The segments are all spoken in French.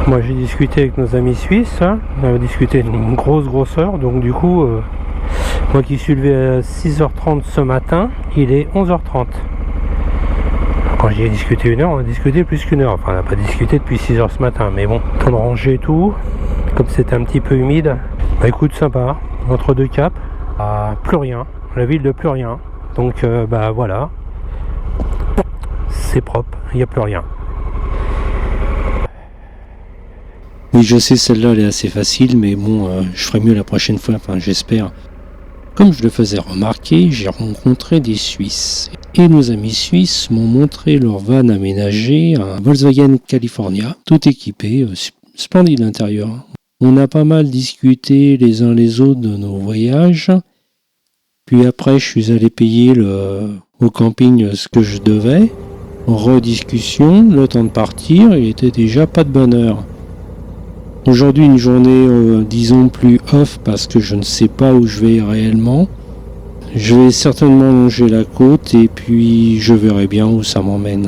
Moi j'ai discuté avec nos amis suisses, hein. On a discuté d'une grosse heure, donc du coup, moi qui suis levé à 6h30 ce matin, il est 11h30. Quand j'y ai discuté une heure, on a discuté plus qu'une heure. Enfin, on n'a pas discuté depuis 6h ce matin, mais bon, temps de ranger tout, comme c'était un petit peu humide. Bah écoute, sympa, entre deux caps, à plus rien, la ville de plus rien. Donc bah voilà, c'est propre, il n'y a plus rien. Oui, je sais, celle-là, elle est assez facile, mais bon, je ferai mieux la prochaine fois, enfin, j'espère. Comme je le faisais remarquer, j'ai rencontré des Suisses. Et nos amis suisses m'ont montré leur van aménagé, un Volkswagen California, tout équipé, splendide l'intérieur. On a pas mal discuté les uns les autres de nos voyages. Puis après, je suis allé payer au camping ce que je devais. En rediscussion, le temps de partir, il était déjà pas de bonne heure. Aujourd'hui, une journée, disons, plus off parce que je ne sais pas où je vais réellement. Je vais certainement longer la côte et puis je verrai bien où ça m'emmène.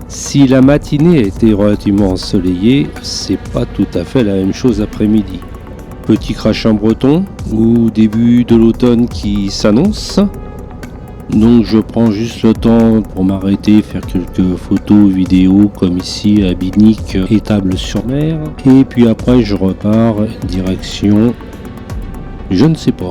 Si la matinée était relativement ensoleillée, c'est pas tout à fait la même chose après-midi. Petit crachin breton ou début de l'automne qui s'annonce. Donc je prends juste le temps pour m'arrêter, faire quelques photos, vidéos comme ici à Binic, Étable-sur-Mer. Et puis après je repars direction, je ne sais pas.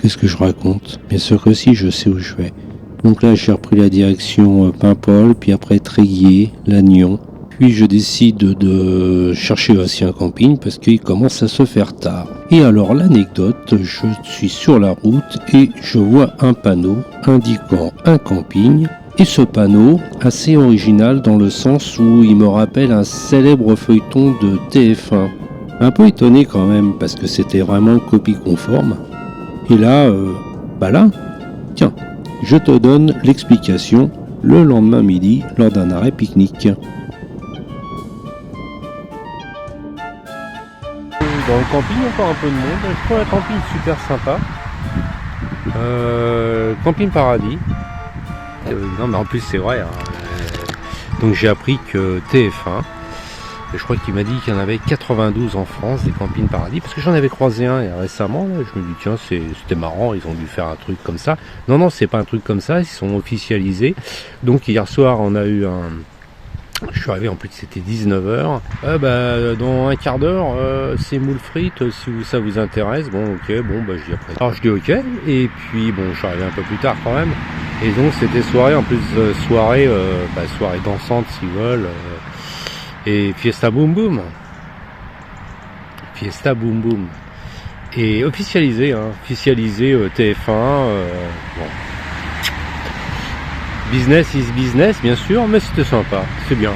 Qu'est-ce que je raconte? Bien sûr que si, je sais où je vais. Donc là, j'ai repris la direction Paimpol, puis après Tréguier, Lannion. Puis je décide de chercher aussi un camping parce qu'il commence à se faire tard. Et alors l'anecdote, je suis sur la route et je vois un panneau indiquant un camping. Et ce panneau, assez original dans le sens où il me rappelle un célèbre feuilleton de TF1. Un peu étonné quand même parce que c'était vraiment copie conforme. Et là, tiens, je te donne l'explication le lendemain midi lors d'un arrêt pique-nique. Dans le camping, encore un peu de monde. Je trouve un camping super sympa. Camping Paradis. Non mais en plus c'est vrai. Donc j'ai appris que TF1, je crois qu'il m'a dit qu'il y en avait 92 en France des campings Paradis, parce que j'en avais croisé un récemment. Là, je me dis tiens c'était marrant, ils ont dû faire un truc comme ça. Non c'est pas un truc comme ça, ils sont officialisés. Donc hier soir on a eu un... Je suis arrivé, en plus c'était 19h. Dans un quart d'heure, c'est moules frites, si ça vous intéresse. Bon, ok, je dis après. Alors je dis ok, et puis bon, je suis arrivé un peu plus tard quand même. Et donc c'était soirée, en plus soirée dansante s'ils veulent. Et Fiesta Boom Boom. Fiesta Boom Boom. Et officialisé TF1. Bon. Business is business, bien sûr, mais c'était sympa, c'est bien.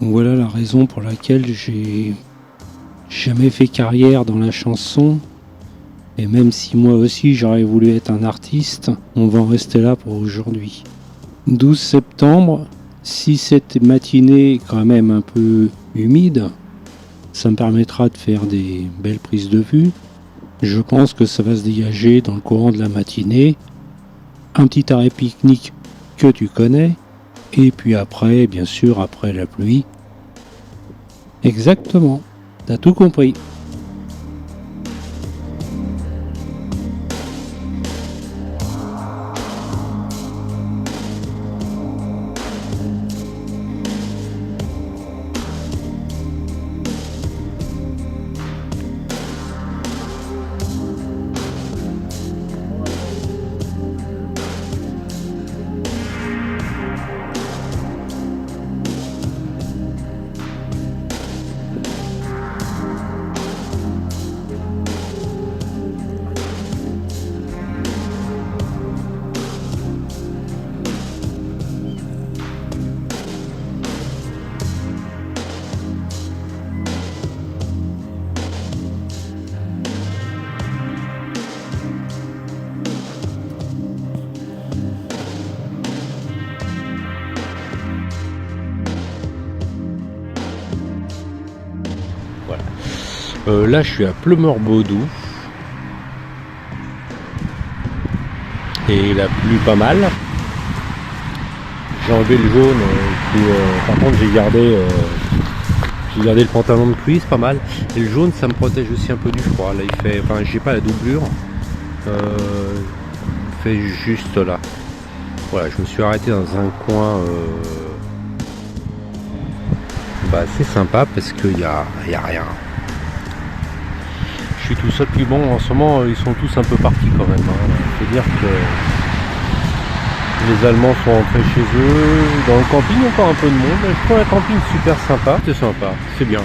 Voilà la raison pour laquelle j'ai jamais fait carrière dans la chanson. Et même si moi aussi j'aurais voulu être un artiste, on va en rester là pour aujourd'hui. 12 septembre, si cette matinée est quand même un peu humide, ça me permettra de faire des belles prises de vue. Je pense que ça va se dégager dans le courant de la matinée. Un petit arrêt pique-nique que tu connais. Et puis après, bien sûr, après la pluie. Exactement, t'as tout compris. Là je suis à Pleumeur-Baudou et il a plu pas mal. J'ai enlevé le jaune, par contre j'ai gardé le pantalon de pluie, c'est pas mal. Et le jaune ça me protège aussi un peu du froid. Là il fait, j'ai pas la doublure, il fait juste là. Voilà, je me suis arrêté dans un coin assez sympa parce qu'il y a rien. Je suis tout seul, puis bon en ce moment ils sont tous un peu partis quand même. Faut dire que Les Allemands sont rentrés chez eux. Dans le camping, encore un peu de monde. Je trouve un camping super sympa. C'est sympa, c'est bien.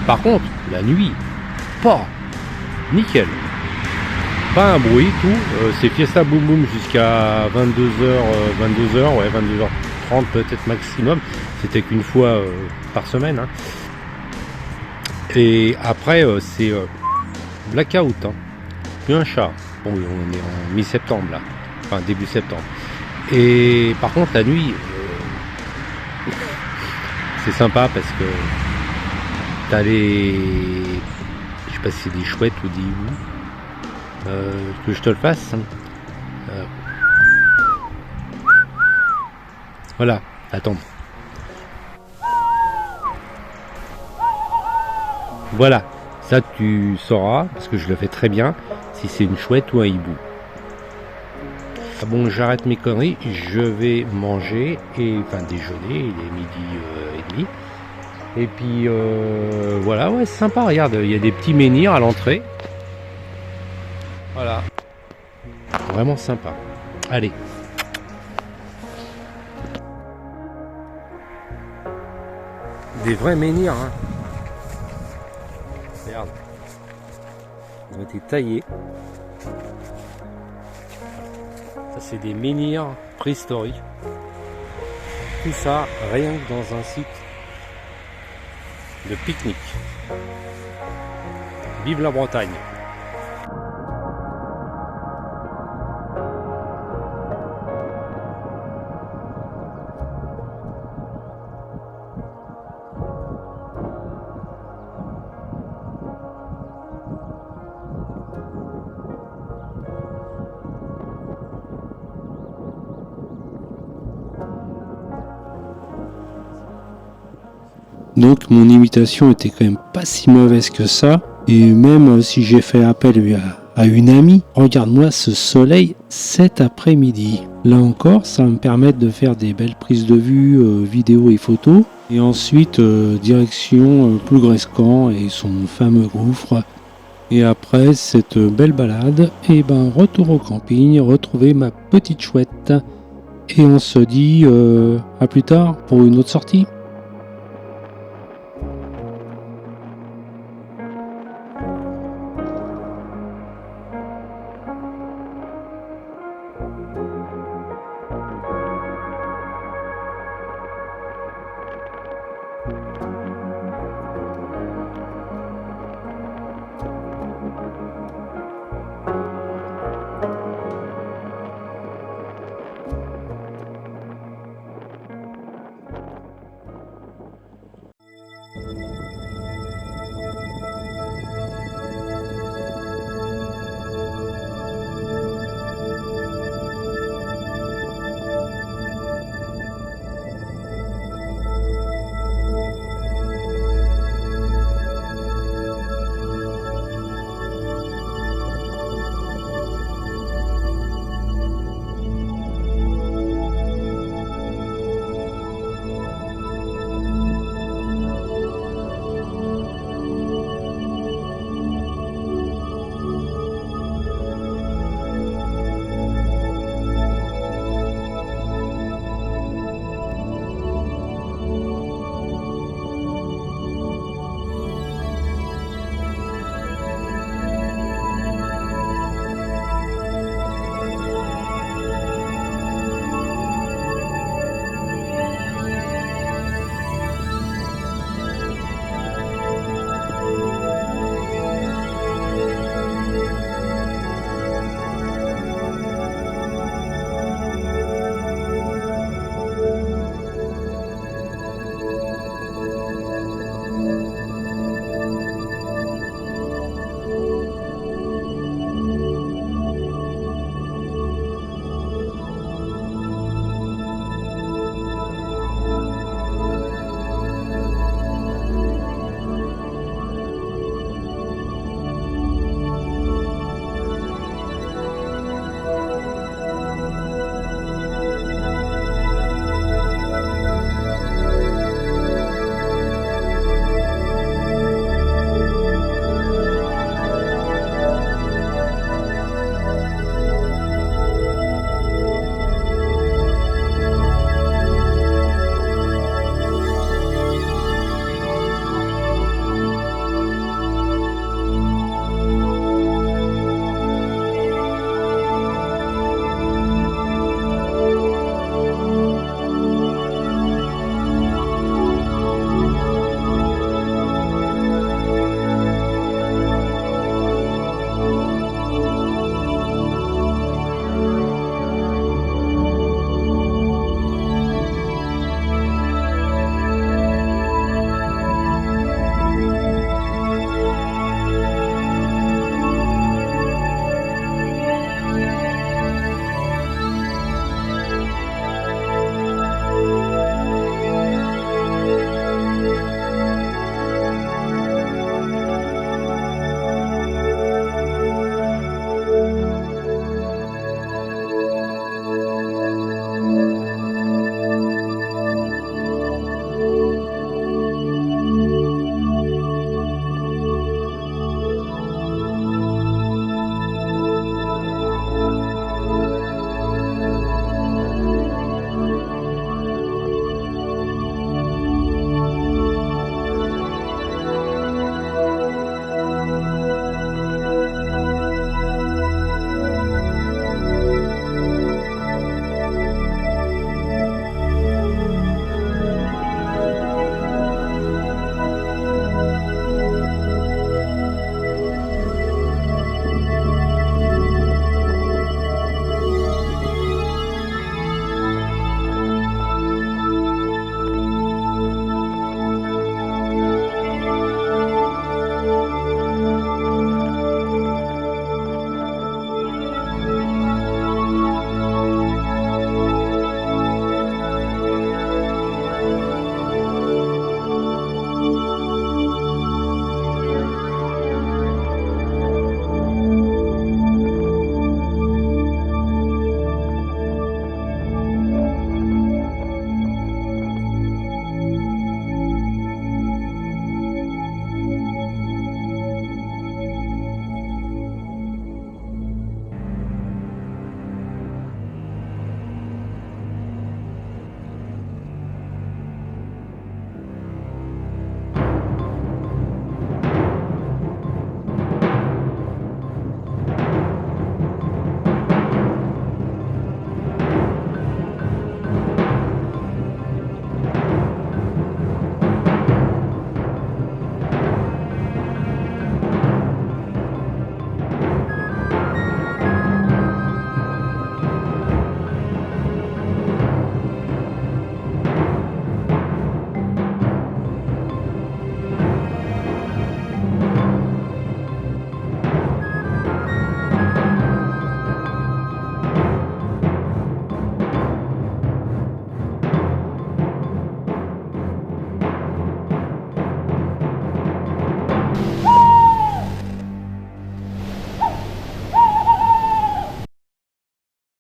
Par contre, la nuit, pas nickel. Pas un bruit, tout. C'est Fiesta Boom Boom jusqu'à 22h, ouais, 22h30 peut-être maximum. C'était qu'une fois par semaine. Hein. Et après, c'est blackout. Hein. Puis un chat. Bon, on est en mi-septembre là. Enfin, début septembre. Et par contre, la nuit, c'est sympa parce que t'as les... Je sais pas si c'est des chouettes ou des hiboux. Que je te le fasse. Voilà, attends. Voilà, ça tu sauras, parce que je le fais très bien, si c'est une chouette ou un hibou. Ah bon, j'arrête mes conneries, je vais manger, enfin déjeuner, il est midi et demi. Et puis voilà, ouais, c'est sympa, regarde, il y a des petits menhirs à l'entrée. Voilà. Vraiment sympa. Allez. Des vrais menhirs, hein. Regarde. Ils ont été taillés. Ça, c'est des menhirs préhistoriques. Tout ça, rien que dans un site de pique-nique. Vive la Bretagne! Donc mon imitation était quand même pas si mauvaise que ça. Et même si j'ai fait appel à une amie, regarde-moi ce soleil cet après-midi. Là encore, ça va me permettre de faire des belles prises de vue, vidéos et photos. Et ensuite, direction Plougrescant et son fameux gouffre. Et après cette belle balade, et ben retour au camping, retrouver ma petite chouette. Et on se dit à plus tard pour une autre sortie.